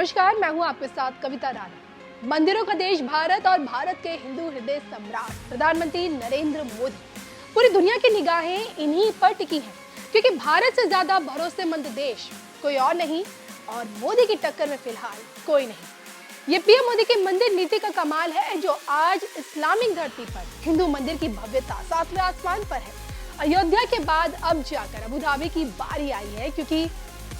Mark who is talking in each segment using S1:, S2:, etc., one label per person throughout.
S1: नमस्कार, मैं हूं आपके साथ कविता राणा। मंदिरों का देश भारत और भारत के हिंदू हृदय सम्राट प्रधानमंत्री नरेंद्र मोदी, पूरी दुनिया की निगाहें इन्हीं पर टिकी हैं, क्योंकि भारत से ज्यादा भरोसेमंद देश कोई और नहीं और मोदी की टक्कर में फिलहाल कोई नहीं। ये पीएम मोदी की मंदिर नीति का कमाल है, जो आज इस्लामिक धरती पर हिंदू मंदिर की भव्यता सातवें आसमान पर है। अयोध्या के बाद अब जाकर अबू धाबी की बारी आई है, क्योंकि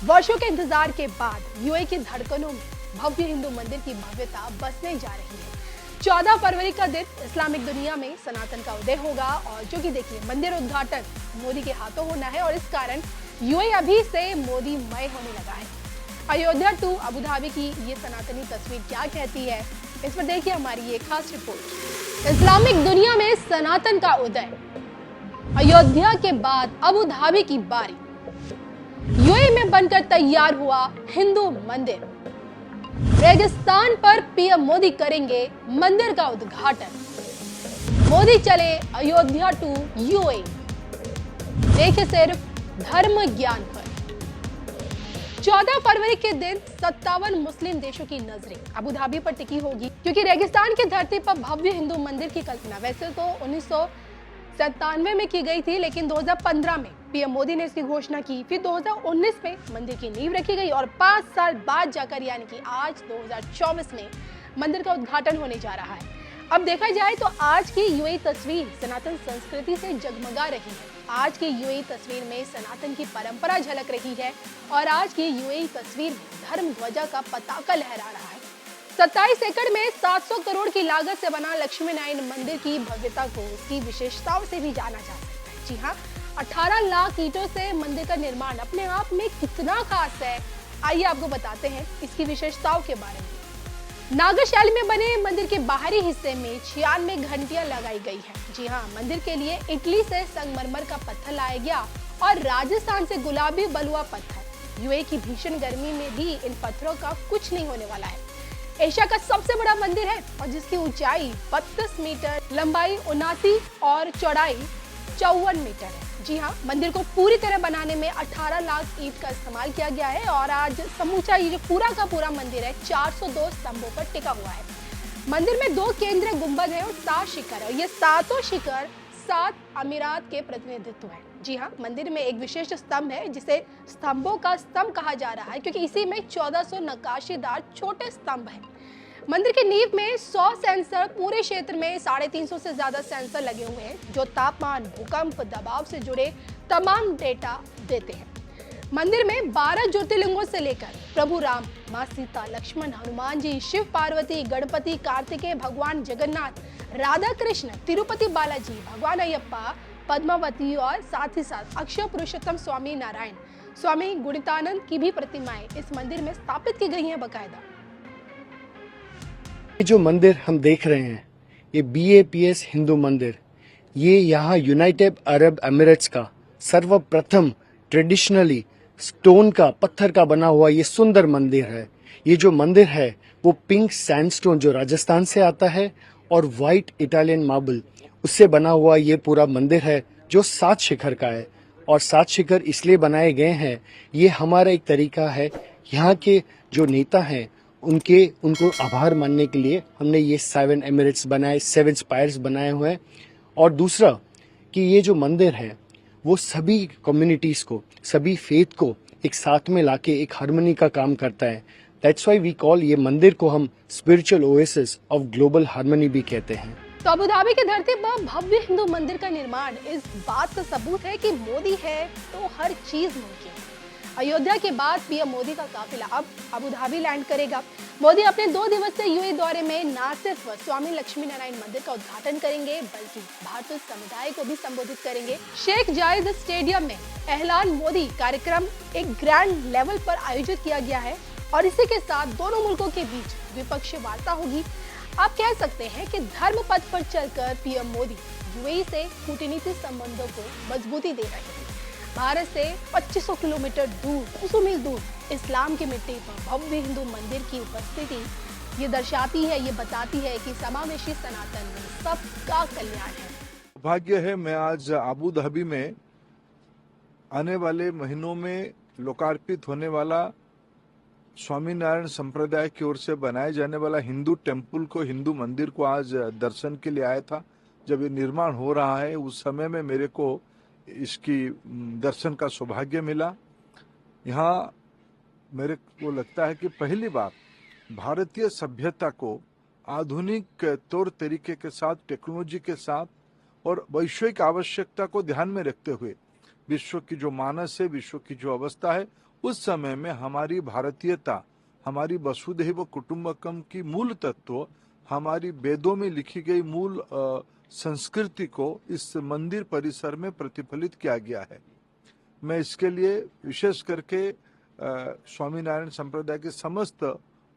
S1: वर्षों के इंतजार के बाद यूएई की धड़कनों में भव्य हिंदू मंदिर की भव्यता बसने जा रही है। 14 फरवरी का दिन इस्लामिक दुनिया में सनातन का उदय होगा और जो कि देखिए मंदिर उद्घाटन मोदी के हाथों होना है और इस कारण यूएई अभी से मोदीमय होने लगा है। अयोध्या टू अबू धाबी की ये सनातनी तस्वीर क्या कहती है, इस पर देखिए हमारी ये खास रिपोर्ट। इस्लामिक दुनिया में सनातन का उदय, अयोध्या के बाद अबू धाबी की बारी। यूएई में बनकर तैयार हुआ हिंदू मंदिर, रेगिस्तान पर पीएम मोदी करेंगे मंदिर का उद्घाटन। मोदी चले अयोध्या टू यूएई, देखे सिर्फ धर्म ज्ञान पर। 14 फरवरी के दिन 57 मुस्लिम देशों की नजरें अबू धाबी पर टिकी होगी, क्योंकि रेगिस्तान की धरती पर भव्य हिंदू मंदिर की कल्पना वैसे तो 1997 में की गई थी, लेकिन 2015 में पीएम मोदी ने इसकी घोषणा की। फिर 2019 में मंदिर की नींव रखी गई और 5 साल बाद जाकर यानी कि आज 2024 में मंदिर का उद्घाटन होने जा रहा है। अब देखा जाए तो आज की यूएई तस्वीर सनातन संस्कृति से जगमगा रही है। आज की यूएई तस्वीर में सनातन की परंपरा झलक रही है और आज की यूएई तस्वीर में धर्म ध्वजा का पताका लहरा रहा है। 27 एकड़ में 700 करोड़ की लागत से बना लक्ष्मी नारायण मंदिर की भव्यता को उसकी विशेषताओं से भी जाना जा सकता है। जी हाँ, 18 लाख ईंटों से मंदिर का निर्माण अपने आप में कितना खास है, आइए आपको बताते हैं इसकी विशेषताओं के बारे में। नागर शैली में बने मंदिर के बाहरी हिस्से में 96 घंटियां लगाई गई है। जी हाँ, मंदिर के लिए इटली से संगमरमर का पत्थर लाया गया और राजस्थान से गुलाबी बलुआ पत्थर। यूएई की भीषण गर्मी में भी इन पत्थरों का कुछ नहीं होने वाला है। एशिया का सबसे बड़ा मंदिर है और जिसकी ऊंचाई 32 मीटर, लंबाई 79 और चौड़ाई 54 मीटर है। जी हाँ, मंदिर को पूरी तरह बनाने में 18 लाख ईंट का इस्तेमाल किया गया है और आज समूचा ये जो पूरा का पूरा मंदिर है 402 स्तंभों पर टिका हुआ है। मंदिर में 2 केंद्रीय गुंबद है और 7 शिखर है। ये सातों शिखर 7 अमीरात के प्रतिनिधित्व है। जी हाँ, मंदिर में एक विशेष स्तंभ है जिसे स्तंभों का स्तंभ कहा जा रहा है, क्योंकि इसी में 1400 नक्काशीदार छोटे स्तंभ हैं। मंदिर की नींव में 100 सेंसर, पूरे क्षेत्र में 350 से ज्यादा सेंसर लगे हुए हैं, जो तापमान, भूकंप, दबाव से जुड़े तमाम डेटा देते हैं। मंदिर में 12 ज्योतिर्लिंगों से लेकर प्रभु राम, माँ सीता, लक्ष्मण, हनुमान जी, शिव पार्वती, गणपति, कार्तिकेय, भगवान जगन्नाथ, राधा कृष्ण, तिरुपति बालाजी, भगवान अयप्पा, पद्मावती और साथ ही साथ अक्षय पुरुषोत्तम स्वामी नारायण, स्वामी गुणितानंद की भी प्रतिमाएं इस मंदिर में स्थापित की गई हैं बकायदा।
S2: जो मंदिर हम देख रहे हैं, ये बीएपीएस हिंदू मंदिर, ये यहाँ यूनाइटेड अरब एमिरेट्स का सर्वप्रथम ट्रेडिशनली स्टोन का, पत्थर का बना हुआ ये सुंदर मंदिर है। ये जो मंदिर है वो पिंक सैंडस्टोन जो राजस्थान से आता है और व्हाइट इटालियन मार्बल उससे बना हुआ ये पूरा मंदिर है, जो 7 शिखर का है। और 7 शिखर इसलिए बनाए गए हैं, ये हमारा एक तरीका है, यहाँ के जो नेता हैं उनको आभार मानने के लिए हमने ये 7 एमिरेट्स बनाए, 7 स्पायर्स बनाए हुए हैं। और दूसरा कि ये जो मंदिर है वो सभी कम्युनिटीज को, सभी फेथ को एक साथ में लाके एक हार्मनी का काम करता है। दैट्स व्हाई वी कॉल ये मंदिर को हम spiritual oasis of global harmony भी कहते हैं।
S1: तो अबू धाबी की धरती पर भव्य हिंदू मंदिर का निर्माण इस बात का सबूत है कि मोदी है तो हर चीज मुमकिन है। अयोध्या के बाद पीएम मोदी का काफिला अब अबू धाबी लैंड करेगा। मोदी अपने 2 दिवसीय यूएई दौरे में न सिर्फ स्वामी लक्ष्मी नारायण मंदिर का उद्घाटन करेंगे, बल्कि भारतीय समुदाय को भी संबोधित करेंगे। शेख जायद स्टेडियम में एहलान मोदी कार्यक्रम एक ग्रैंड लेवल पर आयोजित किया गया है और इसी के साथ दोनों मुल्कों के बीच द्विपक्षीय वार्ता होगी। आप कह सकते हैं कि धर्म पथ पर चलकर पीएम मोदी यूएई से कूटनीतिक संबंधों को मजबूती दे रहे हैं। भारत से 2500 किलोमीटर दूर, 200 मील दूर इस्लाम की मिट्टी पर भव्य हिंदू मंदिर की उपस्थिति ये दर्शाती है, ये बताती है कि समावेशी सनातन में सबका कल्याण है।
S3: भाग्य है मैं आज अबू धाबी में आने वाले महीनों में लोकार्पित होने वाला स्वामीनारायण संप्रदाय की ओर से बनाए जाने वाला हिंदू टेम्पल को, हिंदू मंदिर को आज दर्शन के लिए आया था। जब ये निर्माण हो रहा है उस समय में मेरे को इसकी दर्शन का सौभाग्य मिला। यहाँ मेरे को लगता है कि पहली बार भारतीय सभ्यता को आधुनिक तौर तरीके के साथ, टेक्नोलॉजी के साथ और वैश्विक आवश्यकता को ध्यान में रखते हुए विश्व की जो मानस है, विश्व की जो अवस्था है, उस समय में हमारी भारतीयता, हमारी वसुधैव कुटुंबकम की मूल तत्व, हमारी वेदों में लिखी गई मूल संस्कृति को इस मंदिर परिसर में प्रतिफलित किया गया है। मैं इसके लिए विशेष करके स्वामीनारायण संप्रदाय के समस्त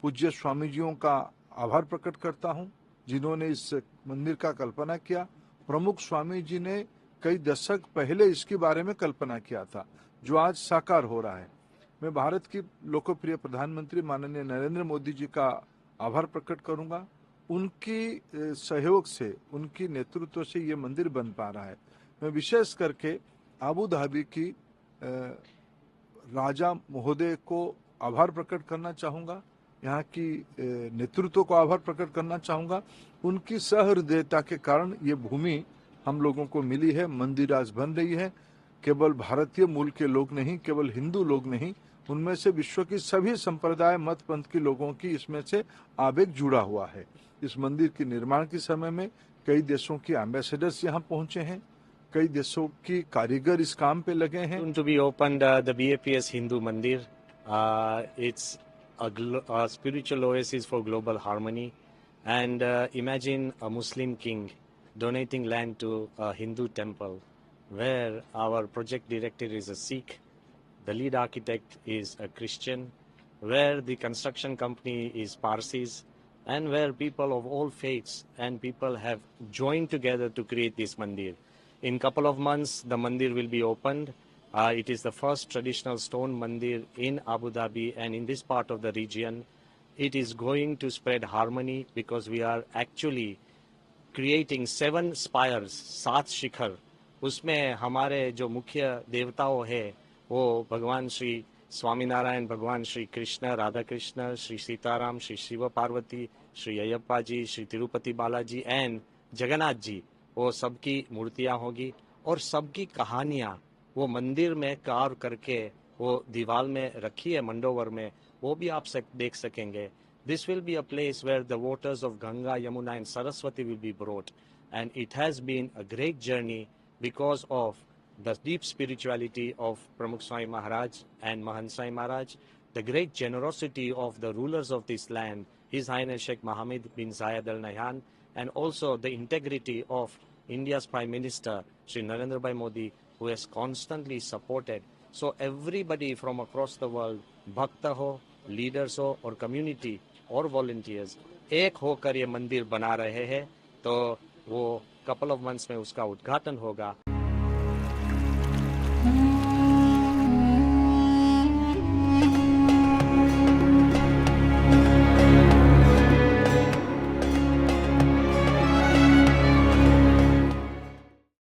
S3: पूज्य स्वामी जियों का आभार प्रकट करता हूं, जिन्होंने इस मंदिर का कल्पना किया। प्रमुख स्वामी जी ने कई दशक पहले इसके बारे में कल्पना किया था, जो आज साकार हो रहा है। मैं भारत की लोकप्रिय प्रधानमंत्री माननीय नरेंद्र मोदी जी का आभार प्रकट करूंगा। उनकी सहयोग से, उनकी नेतृत्व से ये मंदिर बन पा रहा है। मैं विशेष करके आबू धाबी की राजा महोदय को आभार प्रकट करना चाहूँगा, यहाँ की नेतृत्व को आभार प्रकट करना चाहूँगा। उनकी सहृदयता के कारण ये भूमि हम लोगों को मिली है, मंदिर आज बन रही है। केवल भारतीय मूल के लोग नहीं, केवल हिंदू लोग नहीं, उनमें से विश्व की सभी संप्रदाय, मत पंथ के लोगों की इसमें से आवेग जुड़ा हुआ है। इस मंदिर के निर्माण के समय में कई देशों की एम्बेसडर्स यहाँ पहुंचे हैं, कई देशों की कारीगर इस काम पे लगे हैं।
S4: Soon to be opened, the BAPS Hindu Mandir. It's a spiritual oasis for global harmony. And imagine a Muslim king donating land to a Hindu temple, where our project director is a Sikh, the lead architect is a Christian, where the construction company is Parsis, and where people of all faiths and people have joined together to create this mandir. In couple of months, the mandir will be opened. It is the first traditional stone mandir in Abu Dhabi and in this part of the region. It is going to spread harmony because we are actually creating 7 spires, 7 शिखर। उसमें हमारे जो मुख्य देवताओं है वो भगवान श्री स्वामीनारायण, भगवान श्री कृष्ण, राधा कृष्ण, श्री सीताराम, श्री शिव पार्वती, श्री अयप्पा जी, Shri Tirupati Balaji and Jagannath ji, वो सबकी मूर्तियां होगी और सबकी कहानियां वो मंदिर में कार्व करके वो दीवार में रखी है मंडोवर में, वो भी आप देख सकेंगे। This will be a place where the waters of Ganga, Yamuna and Saraswati will be brought, and it has been a great journey because of the deep spirituality of Pramukh Swami Maharaj and Mahant Sai Maharaj, the great generosity of the rulers of this land, His Highness Sheikh Mohammed bin Zayed Al Nahyan, and also the integrity of India's Prime Minister, Shri Narendra Bhai Modi, who has constantly supported. So everybody from across the world, bhakta ho, leaders हो और community और volunteers एक होकर ये मंदिर बना रहे हैं, तो वो couple of months में उसका उद्घाटन होगा।